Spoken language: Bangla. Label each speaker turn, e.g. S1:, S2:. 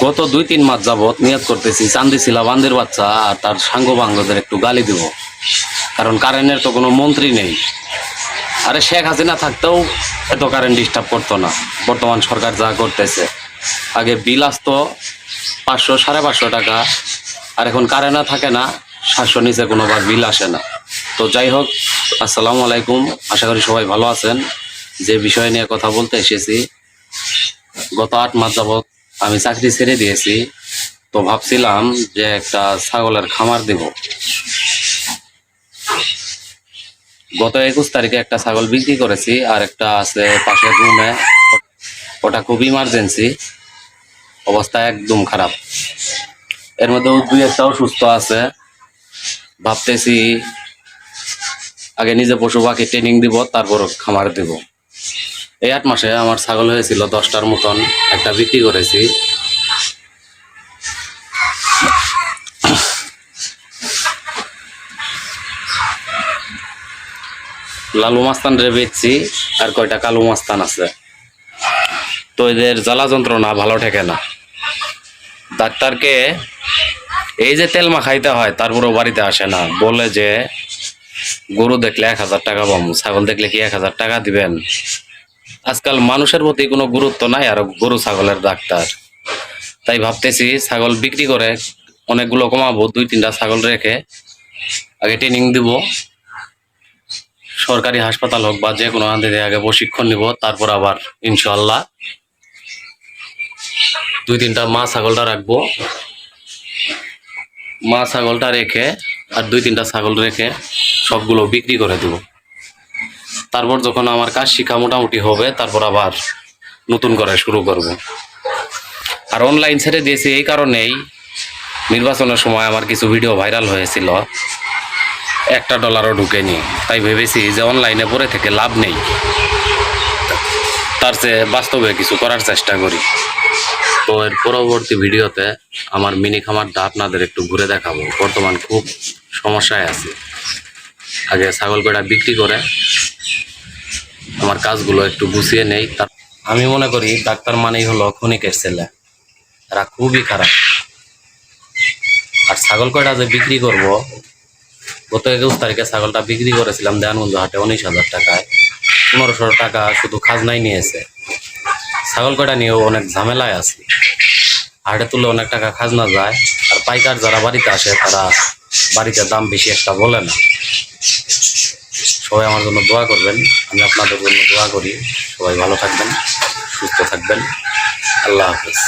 S1: গত 2-3 মাস যাবত নিয়ত করতেছি চান্দি ছিলা বান্দির বাচ্চা আর তার সাঙ্গ বাঙ্গদের একটু গালি দিব, কারণ কারেন্টের তো কোনো মন্ত্রী নেই। আরে শেখ হাসিনা থাকতেও এত কারেন্ট ডিস্টার্ব করতো না। বর্তমান সরকার যা করতেছে, আগে বিল আসতো 500-550 টাকা, আর এখন কারেন্ট থাকে না, 700 নিচে কোনোবার বিল আসে না। তো যাই হোক, আসসালামু আলাইকুম, আশা করি সবাই ভালো আছেন। যে বিষয় নিয়ে কথা বলতে এসেছি, গত 8 মাস যাবত আমি চাকরি ছেড়ে দিয়েছি। তো ভাবছিলাম যে একটা ছাগলের খামার দেব। গত 21 তারিখে একটা ছাগল বিক্রি করেছি, আর একটা আছে পাশের রুমে, ওটা খুব ইমার্জেন্সি, অবস্থা একদম খারাপ। এর মধ্যে 2-1টাও সুস্থ আছে। ভাবতেছি আগে নিজে পশু পাখি ট্রেনিং দিব, তারপর খামার দিব। এই 8 মাসে আমার ছাগল হয়েছিল 10টার মতন, একটা বিক্রি করেছি। লালু মাস্তান রে বেচছি, আর কয়টা কালু মাস্তান আছে। তো এদের জ্বালা যন্ত্রণা ভালো ঠেকে না। ডাক্তারকে এই যে তেল মাখাইতে হয়, তারপরেও বাড়িতে আসে না, বলে যে গরু দেখলে 1000 টাকা পাবো, ছাগল দেখলে কি 1000 টাকা দিবেন? আজকাল মানুষের প্রতি কোনো গুরুত্ব নাই, আর গরু ছাগলের ডাক্তার। তাই ভাবতেছি ছাগল বিক্রি করে অনেকগুলো কমাবো, 2-3টা ছাগল রেখে আগে ট্রেনিং দিব। সরকারি হাসপাতাল হোক বা যে কোনো আগে প্রশিক্ষণ নিব, তারপর আবার ইনশাল্লাহ 2-3টা মা ছাগলটা রাখবো। মা ছাগলটা রেখে আর 2-3টা ছাগল রেখে সবগুলো বিক্রি করে দিব। তারপর যখন আমার কাজ শিখা মোটামুটি হবে, তারপর আবার নতুন করে শুরু করব। আর অনলাইন ছেড়ে দিয়েছি এই কারণেই, নির্বাচনের সময় আমার কিছু ভিডিও ভাইরাল হয়েছিল, $1 ঢুকেনি। তাই ভেবেছি যে অনলাইনে পড়ে থেকে লাভ নেই, তার চেয়ে বাস্তবে কিছু করার চেষ্টা করি। তো এর পরবর্তী ভিডিওতে আমার মিনি খামারটা আপনাদের একটু ঘুরে দেখাবো। বর্তমান খুব সমস্যায় আছি। আগে ছাগল কয়টা বিক্রি করে আমার কাজগুলো একটু গুছিয়ে নেই। আমি মনে করি ডাক্তার মানেই হলো ক্ষণিকের ছেলে, এরা খুবই খারাপ। আর ছাগল কয়টা যে বিক্রি করব, গত 21 তারিখে ছাগলটা বিক্রি করেছিলাম দেয়ানগঞ্জ হাটে 19,000 টাকায়। 1500 টাকা শুধু খাজনাই নিয়েছে। ছাগল কয়টা নিয়েও অনেক ঝামেলায় আছে। হাটে তুলে অনেক টাকা খাজনা যায়, আর পাইকার যারা বাড়িতে আসে তারা বাড়িতে দাম বেশি একটা বলে না। সবাই আমার জন্য দোয়া করবেন, আমি আপনাদের জন্য দোয়া করি। সবাই ভালো থাকবেন, সুস্থ থাকবেন। আল্লাহ হাফেজ।